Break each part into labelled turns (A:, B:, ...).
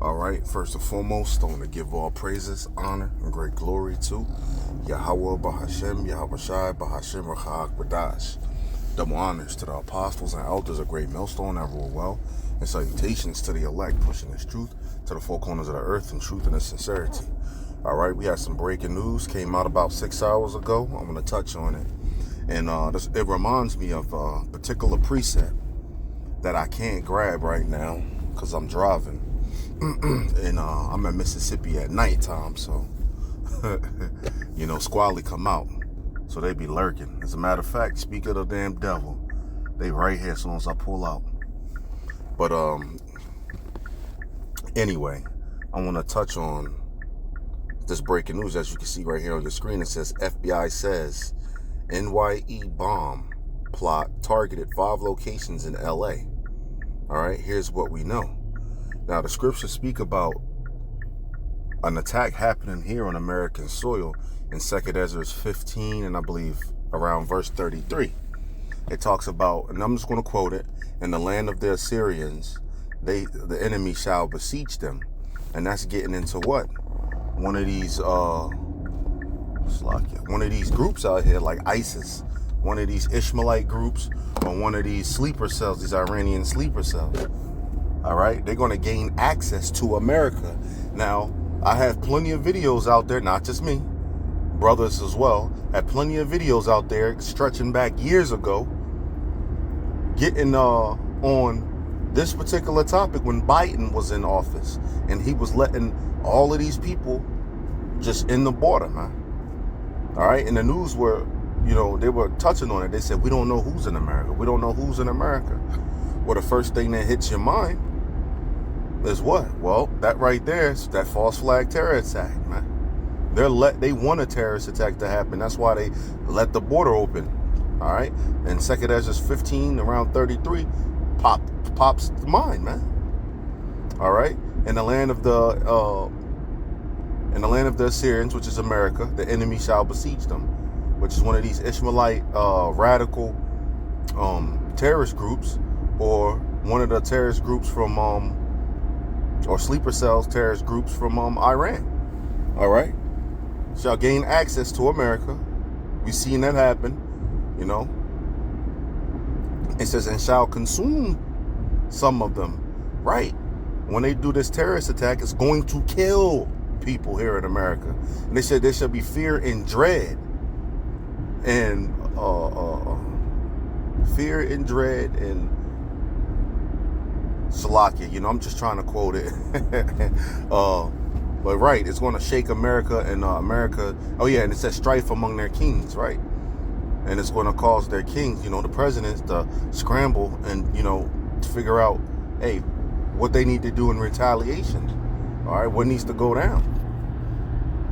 A: All right, first and foremost, I want to give all praises, honor, and great glory to Yahweh Bahashem, Yahweh Shai, Bahashem, Rachak, Badash. Double honors to the apostles and elders of Great Millstone that rule well, and salutations to the elect pushing this truth to the four corners of the earth in truth and in sincerity. All right, we had some breaking news, came out about 6 hours ago. I'm going to touch on it. And it reminds me of a particular precept that I can't grab right now because I'm driving. And I'm in Mississippi at nighttime, so squally come out, so they be lurking. As a matter of fact, speak of the damn devil, they right here as soon as I pull out. But anyway, I want to touch on this breaking news. As you can see right here on your screen, it says FBI says NYE bomb plot targeted 5 locations in LA. All right, here's what we know. Now, the scriptures speak about an attack happening here on American soil in 2 Ezra 15, and I believe around verse 33. It talks about, and I'm just going to quote it, "In the land of the Assyrians, the enemy shall besiege them." And that's getting into what? One of these groups out here like ISIS, one of these Ishmaelite groups, or one of these sleeper cells, these Iranian sleeper cells. All right, they're going to gain access to America. Now, I have plenty of videos out there, not just me, brothers as well, have plenty of videos out there stretching back years ago, getting on this particular topic when Biden was in office, and he was letting all of these people just in the border, man. All right, and the news were, they were touching on it. They said, we don't know who's in America. We don't know who's in America. Well, the first thing that hits your mind is what? Well, that right there is that false flag terror attack, man. They want a terrorist attack to happen. That's why they let the border open. All right, and 2 Ezra 15 around 33 pops to mind, man. All right, in the land of the Assyrians, which is America, the enemy shall besiege them, which is one of these Ishmaelite radical terrorist groups, or one of the terrorist groups from or sleeper cells terrorist groups from Iran. All right, shall gain access to America. We've seen that happen. It says, and shall consume some of them. Right, when they do this terrorist attack, it's going to kill people here in America. And they said there shall be fear and dread, and Salakia. I'm just trying to quote it. But right, it's going to shake America, and America. Oh yeah, and it says strife among their kings, right? And it's going to cause their kings, the presidents, to scramble and to figure out, hey, what they need to do in retaliation. All right, what needs to go down.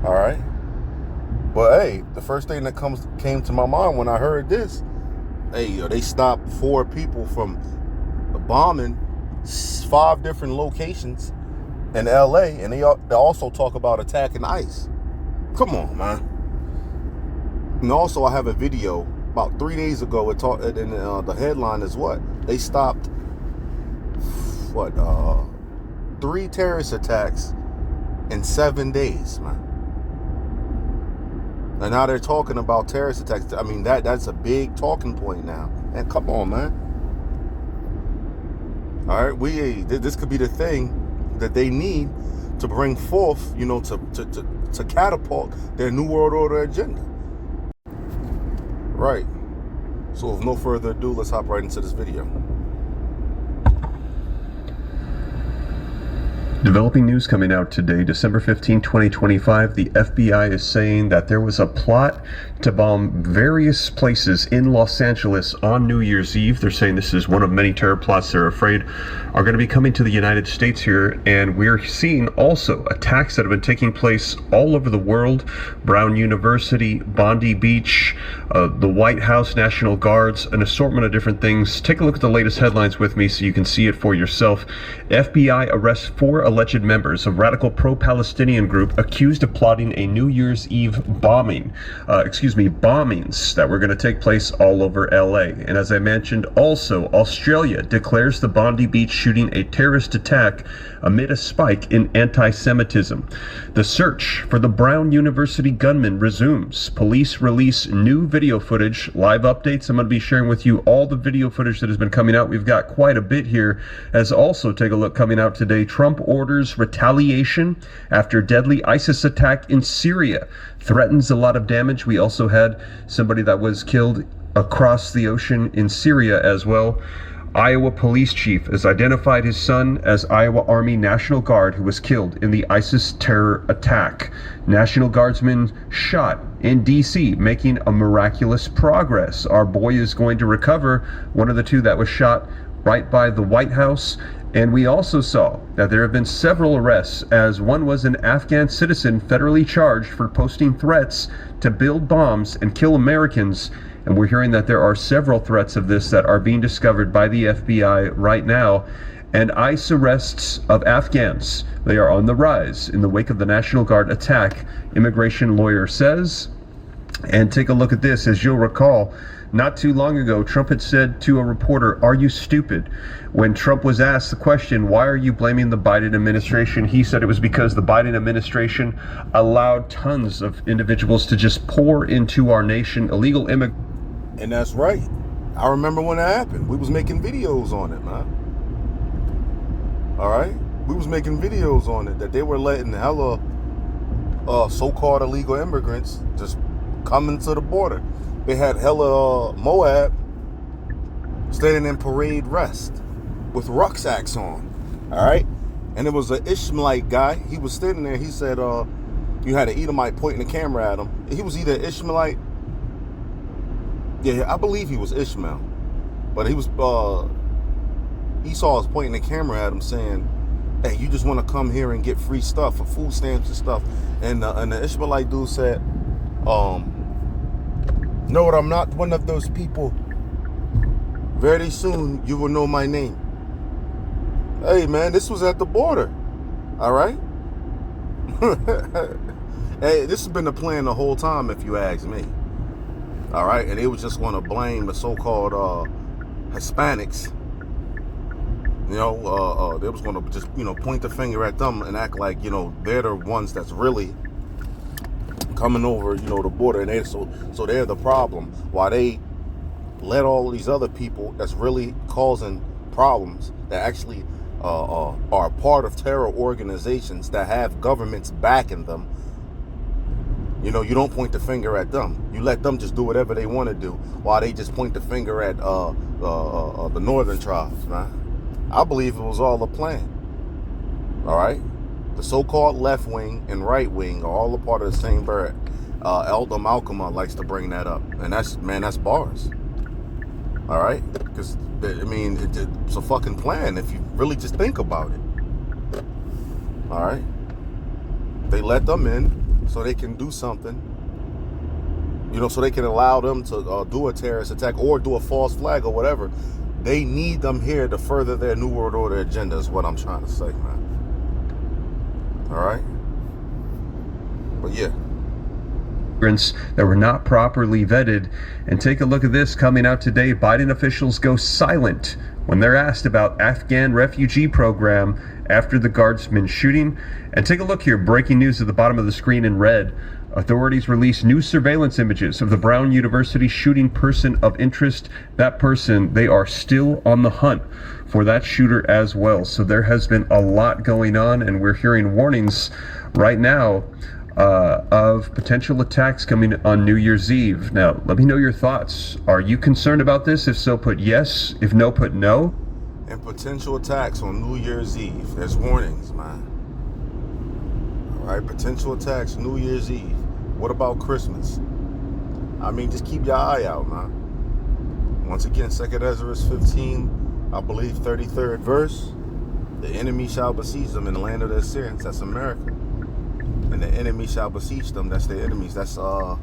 A: All right, but hey, the first thing that came to my mind when I heard this, hey, they stopped 4 people from bombing 5 different locations in LA, and they also talk about attacking ICE. Come on, man. And also, I have a video about 3 days ago. And the headline is what? They stopped 3 terrorist attacks in 7 days, man. And now they're talking about terrorist attacks. I mean, that's a big talking point now. And come on, man. All right, this could be the thing that they need to bring forth, to catapult their New World Order agenda. Right. So with no further ado, let's hop right into this video.
B: Developing news coming out today, December 15, 2025. The FBI is saying that there was a plot to bomb various places in Los Angeles on New Year's Eve. They're saying this is one of many terror plots they're afraid are going to be coming to the United States here. And we're seeing also attacks that have been taking place all over the world. Brown University, Bondi Beach, the White House, National Guards, an assortment of different things. Take a look at the latest headlines with me so you can see it for yourself. FBI arrests 4 alleged members of radical pro-Palestinian group accused of plotting a New Year's Eve bombings that were going to take place all over LA. And as I mentioned, also Australia declares the Bondi Beach shooting a terrorist attack amid a spike in anti-Semitism. The search for the Brown University gunman resumes. Police release new video footage, live updates. I'm going to be sharing with you all the video footage that has been coming out. We've got quite a bit here. As also, take a look coming out today, Trump orders retaliation after deadly ISIS attack in Syria. Threatens a lot of damage. We also had somebody that was killed across the ocean in Syria as well. Iowa police chief has identified his son as Iowa Army National Guard who was killed in the ISIS terror attack. National Guardsman shot in D.C., making a miraculous progress. Our boy is going to recover, one of the two that was shot right by the White House. And we also saw that there have been several arrests, as one was an Afghan citizen federally charged for posting threats to build bombs and kill Americans. And we're hearing that there are several threats of this that are being discovered by the FBI right now. And ICE arrests of Afghans, they are on the rise in the wake of the National Guard attack, immigration lawyer says. And take a look at this. As you'll recall, not too long ago, Trump had said to a reporter, "Are you stupid?" When Trump was asked the question, "Why are you blaming the Biden administration?" he said it was because the Biden administration allowed tons of individuals to just pour into our nation, illegal immigrants.
A: And that's right. I remember when that happened. We was making videos on it, man. All right? We was making videos on it that they were letting hella so-called illegal immigrants just coming to the border. They had hella Moab standing in parade rest with rucksacks on. All right? And it was an Ishmaelite guy. He was standing there. He said, you had an Edomite pointing the camera at him. He was either Ishmaelite. Yeah, I believe he was Ishmael. But he was, Esau was pointing the camera at him saying, "Hey, you just want to come here and get free stuff for food stamps and stuff." And the Ishmaelite dude said, "No, I'm not one of those people. Very soon you will know my name." Hey, man, this was at the border. All right? Hey, this has been the plan the whole time, if you ask me. All right? And they was just going to blame the so-called Hispanics. You know, they was going to just, point the finger at them and act like, they're the ones that's really coming over, the border. And they so they're the problem. While they let all these other people that's really causing problems, that actually are part of terror organizations that have governments backing them. You don't point the finger at them. You let them just do whatever they want to do, while they just point the finger at the northern tribes, man. I believe it was all a plan. All right? The so-called left wing and right wing are all a part of the same bird. Elder Malcolm likes to bring that up. And that's bars. All right? Because, it's a fucking plan if you really just think about it. All right? They let them in so they can do something. So they can allow them to do a terrorist attack or do a false flag or whatever. They need them here to further their New World Order agenda is what I'm trying to say, man. All right? But yeah.
B: That were not properly vetted. And take a look at this coming out today. Biden officials go silent when they're asked about Afghan refugee program after the Guardsman shooting. And take a look here. Breaking news at the bottom of the screen in red. Authorities release new surveillance images of the Brown University shooting person of interest. That person, they are still on the hunt for that shooter as well. So there has been a lot going on, and we're hearing warnings right now of potential attacks coming on New Year's Eve. Now, let me know your thoughts. Are you concerned about this? If so, put yes. If no, put no.
A: And potential attacks on New Year's Eve. There's warnings, man. All right, potential attacks New Year's Eve. What about Christmas? Just keep your eye out, man. Once again, 2nd Ezra 15, I believe 33rd verse. The enemy shall besiege them in the land of the Assyrians. That's America. And the enemy shall besiege them. That's their enemies. That's one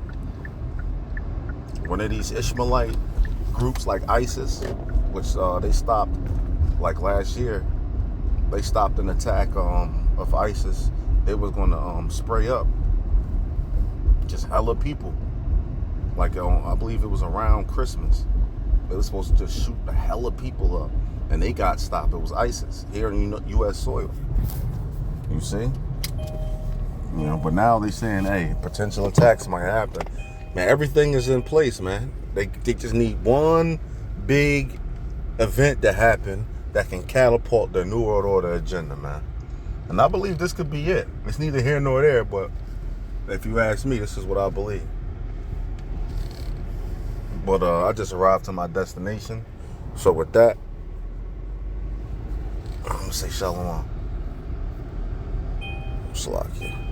A: of these Ishmaelite groups like ISIS, which they stopped like last year. they stopped an attack of ISIS. They was going to spray up just hella people. Like I believe it was around Christmas. They were supposed to just shoot the hella people up, and they got stopped. It was ISIS here in U.S. soil. You see? You know, but now they saying, hey, potential attacks might happen. Man, everything is in place, man. They just need one big event to happen that can catapult the New World Order agenda, man. And I believe this could be it. It's neither here nor there, but if you ask me, this is what I believe. But I just arrived to my destination. So with that, I'm gonna say shalom. Salakia.